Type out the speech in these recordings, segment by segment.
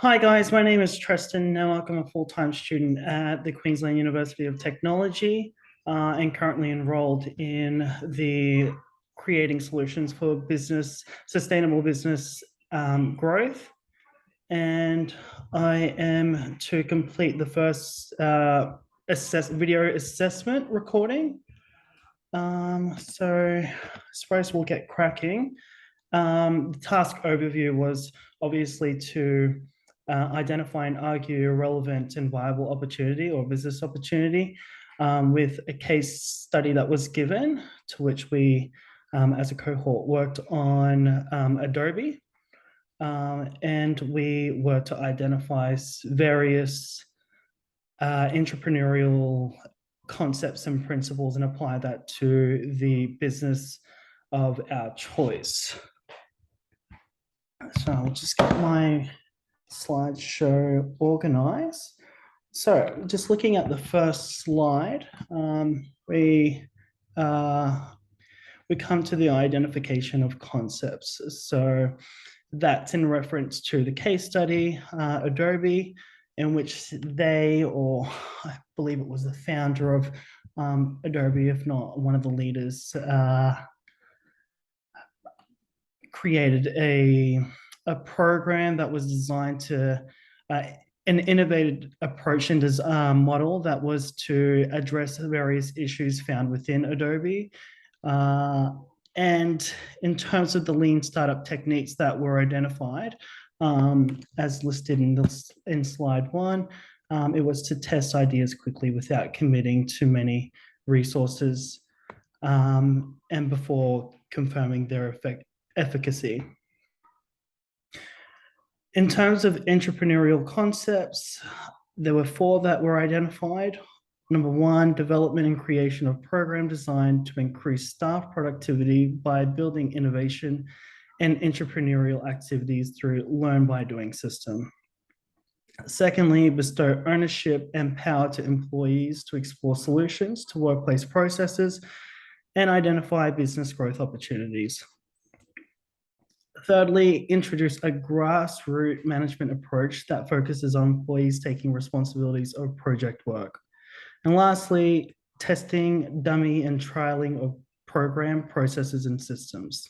Hi guys, my name is Tristan Nowak. I'm a full-time student at the Queensland University of Technology and currently enrolled in the Creating Solutions for Business, Sustainable Business Growth. And I am to complete the first video assessment recording. So I suppose we'll get cracking. The task overview was obviously to identify and argue a relevant and viable opportunity or business opportunity with a case study that was given, to which we, as a cohort, worked on Adobe. And we were to identify various entrepreneurial concepts and principles and apply that to the business of our choice. So I'll just get my slideshow organized. So just looking at the first slide, we come to the identification of concepts. So that's in reference to the case study, Adobe, in which they, or I believe it was the founder of Adobe, if not one of the leaders, created a program that was designed to an innovative approach and model that was to address the various issues found within Adobe. And in terms of the lean startup techniques that were identified, as listed in slide one, it was to test ideas quickly without committing too many resources and before confirming their efficacy. In terms of entrepreneurial concepts, there were 4 that were identified. Number 1, development and creation of program design to increase staff productivity by building innovation and entrepreneurial activities through learn by doing system. Secondly, bestow ownership and power to employees to explore solutions to workplace processes and identify business growth opportunities. Thirdly, introduce a grassroots management approach that focuses on employees taking responsibilities of project work. And lastly, testing, dummy, and trialing of program processes and systems.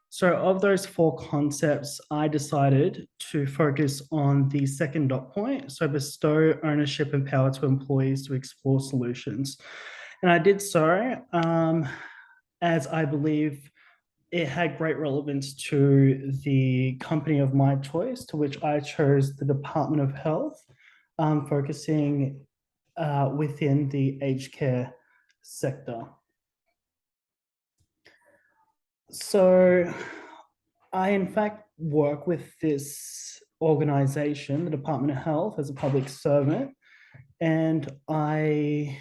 So of those 4 concepts, I decided to focus on the second dot point, so bestow ownership and power to employees to explore solutions. And I did so as I believe it had great relevance to the company of my choice, to which I chose the Department of Health, focusing within the aged care sector. So I, in fact, work with this organization, the Department of Health, as a public servant, and by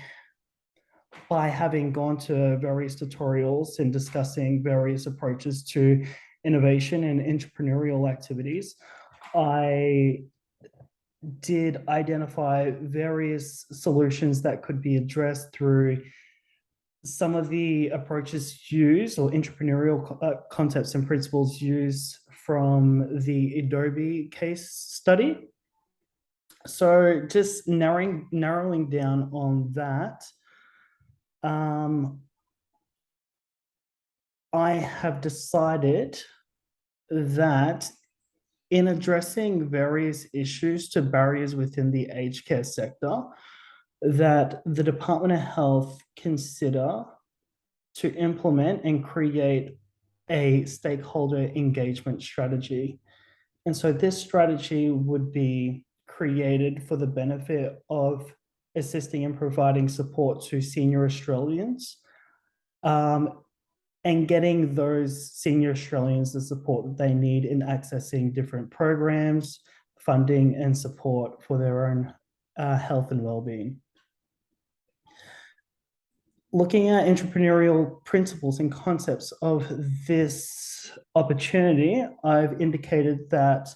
having gone to various tutorials and discussing various approaches to innovation and entrepreneurial activities, I did identify various solutions that could be addressed through some of the approaches used or entrepreneurial concepts and principles used from the Adobe case study. So just narrowing down on that, I have decided that in addressing various issues to barriers within the aged care sector, that the Department of Health consider to implement and create a stakeholder engagement strategy. And so this strategy would be created for the benefit of assisting and providing support to senior Australians, and getting those senior Australians the support that they need in accessing different programs, funding, and support for their own health and well-being. Looking at entrepreneurial principles and concepts of this opportunity, I've indicated that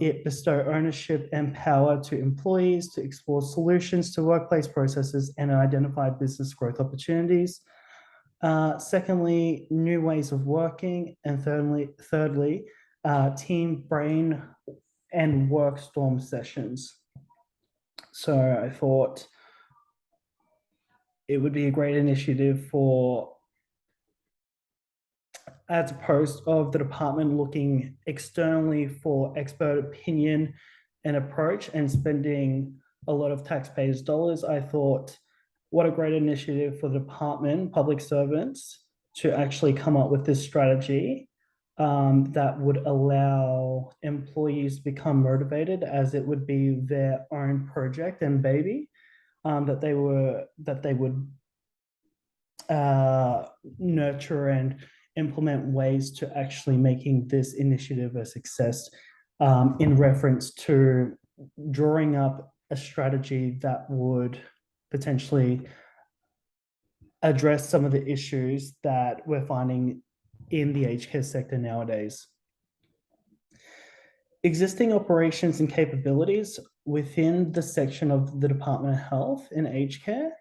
it bestow ownership and power to employees to explore solutions to workplace processes and identify business growth opportunities. Secondly, new ways of working. And thirdly, team brain and work storm sessions. So I thought it would be a great initiative for, as opposed of the department looking externally for expert opinion and approach and spending a lot of taxpayers' dollars. I thought, what a great initiative for the department, public servants, to actually come up with this strategy that would allow employees to become motivated, as it would be their own project and baby, that they would nurture and implement ways to actually making this initiative a success, in reference to drawing up a strategy that would potentially address some of the issues that we're finding in the aged care sector nowadays. Existing operations and capabilities within the section of the Department of Health in aged care.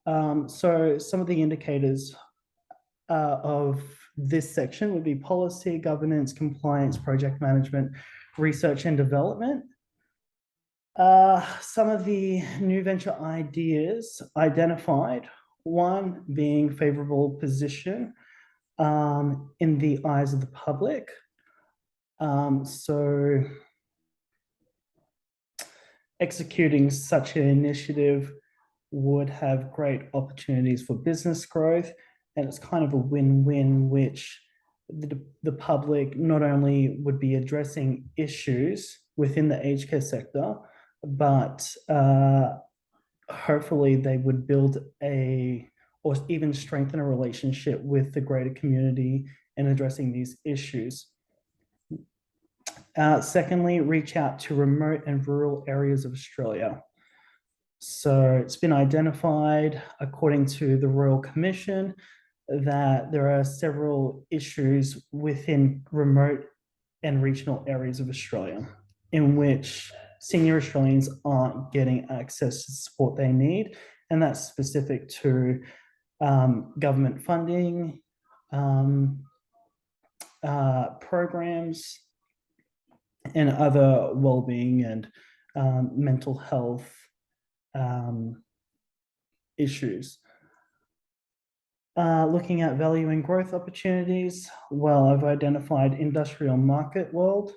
So some of the indicators of this section would be policy, governance, compliance, project management, research and development. Some of the new venture ideas identified, one being favorable position in the eyes of the public. So executing such an initiative would have great opportunities for business growth, and it's kind of a win-win, which the public not only would be addressing issues within the aged care sector, but hopefully they would build or even strengthen a relationship with the greater community in addressing these issues. Secondly, reach out to remote and rural areas of Australia. So it's been identified, according to the Royal Commission, that there are several issues within remote and regional areas of Australia in which senior Australians aren't getting access to the support they need. And that's specific to government funding, programs, and other well-being and mental health issues. Looking at value and growth opportunities, well, I've identified industrial market world,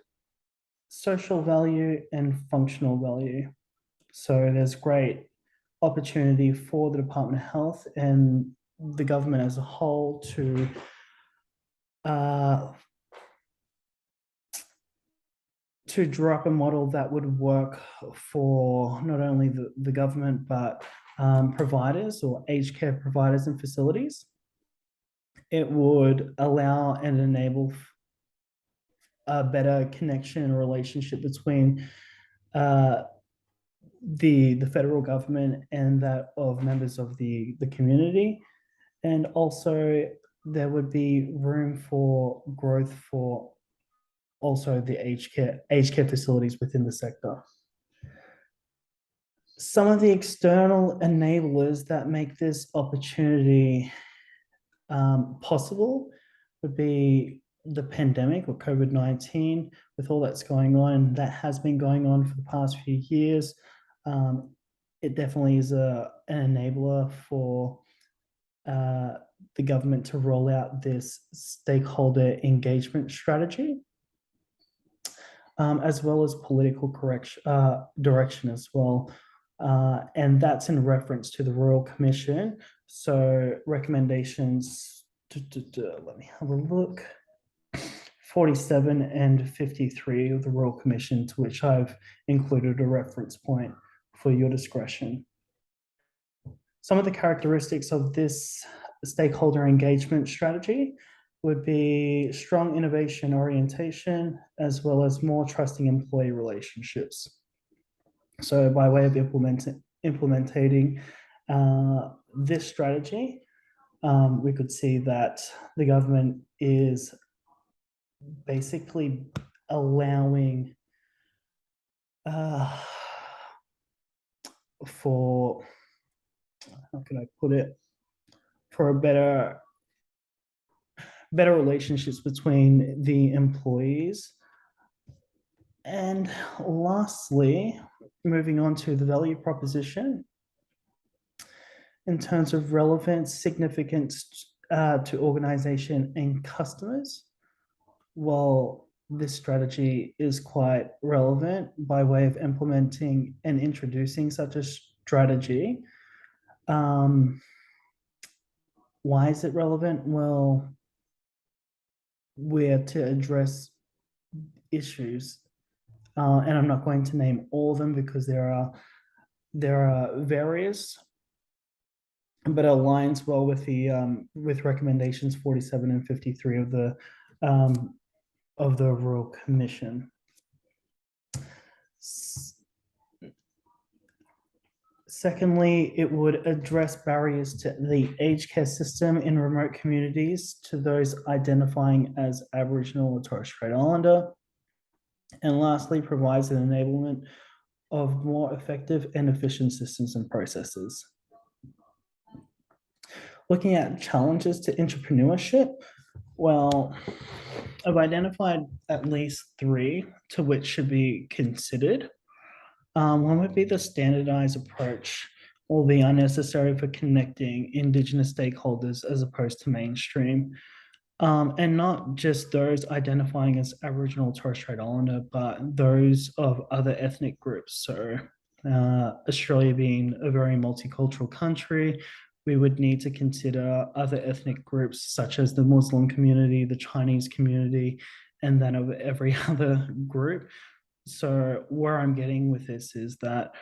social value, and functional value. So there's great opportunity for the Department of Health and the government as a whole to draw up a model that would work for not only the government, but providers or aged care providers and facilities. It would allow and enable a better connection and relationship between the federal government and that of members of the community. And also there would be room for growth for also the aged care facilities within the sector. Some of the external enablers that make this opportunity possible would be the pandemic or COVID-19, with all that's going on, that has been going on for the past few years. It definitely is an enabler for the government to roll out this stakeholder engagement strategy, as well as political direction as well. And that's in reference to the Royal Commission. So recommendations, let me have a look, 47 and 53 of the Royal Commission, to which I've included a reference point for your discretion. Some of the characteristics of this stakeholder engagement strategy would be strong innovation orientation, as well as more trusting employee relationships. So by way of implementing this strategy, we could see that the government is basically allowing for, how can I put it, for a better relationships between the employees And lastly, moving on to the value proposition, in terms of relevance, significance to organization and customers, well, this strategy is quite relevant by way of implementing and introducing such a strategy. Why is it relevant? Well, we're to address issues, and I'm not going to name all of them because there are various, but aligns well with the with recommendations 47 and 53 of the Royal Commission. Secondly, it would address barriers to the aged care system in remote communities to those identifying as Aboriginal or Torres Strait Islander. And lastly, provides an enablement of more effective and efficient systems and processes. Looking at challenges to entrepreneurship, well, I've identified at least 3 to which should be considered. One would be the standardized approach will be unnecessary for connecting Indigenous stakeholders as opposed to mainstream. And not just those identifying as Aboriginal or Torres Strait Islander, but those of other ethnic groups. So Australia being a very multicultural country, we would need to consider other ethnic groups such as the Muslim community, the Chinese community, and then of every other group. So where I'm getting with this is that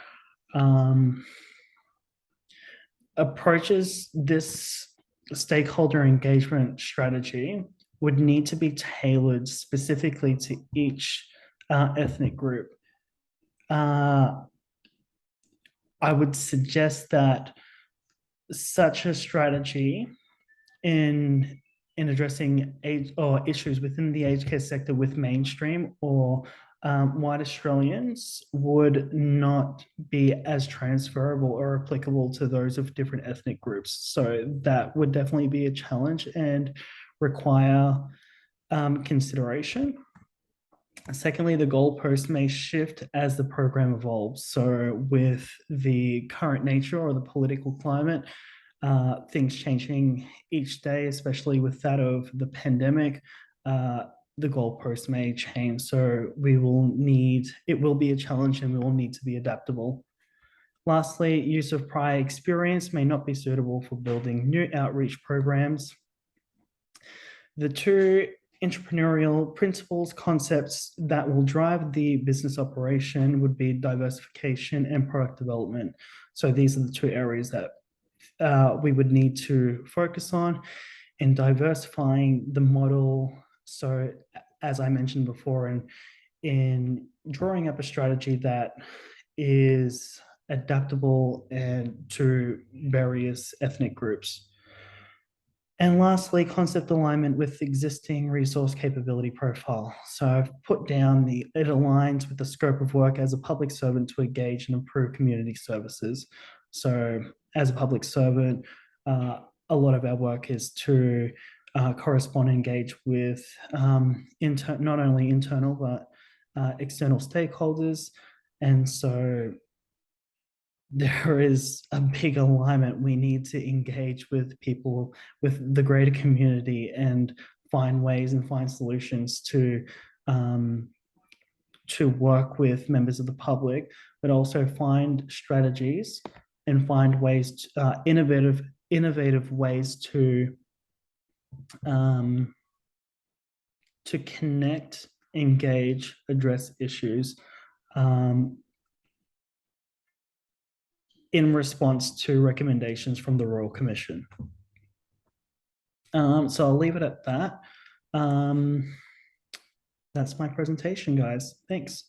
approaches this stakeholder engagement strategy would need to be tailored specifically to each ethnic group. I would suggest that such a strategy in addressing age or issues within the aged care sector with mainstream or white Australians would not be as transferable or applicable to those of different ethnic groups. So that would definitely be a challenge and require consideration. Secondly, the goalpost may shift as the program evolves. So with the current nature or the political climate, things changing each day, especially with that of the pandemic, the goalpost may change. So it will be a challenge and we will need to be adaptable. Lastly, use of prior experience may not be suitable for building new outreach programs. The 2 entrepreneurial principles, concepts that will drive the business operation would be diversification and product development. So these are the 2 areas that we would need to focus on in diversifying the model. So as I mentioned before, in drawing up a strategy that is adaptable and to various ethnic groups. And lastly, concept alignment with existing resource capability profile. So I've put down it aligns with the scope of work as a public servant to engage and improve community services. So as a public servant, a lot of our work is to correspond and engage with not only internal, but external stakeholders. And so there is a big alignment. We need to engage with people, with the greater community, and find ways and find solutions to work with members of the public, but also find strategies and find ways, innovative ways to connect, engage, address issues in response to recommendations from the Royal Commission. So I'll leave it at that. That's my presentation, guys. Thanks.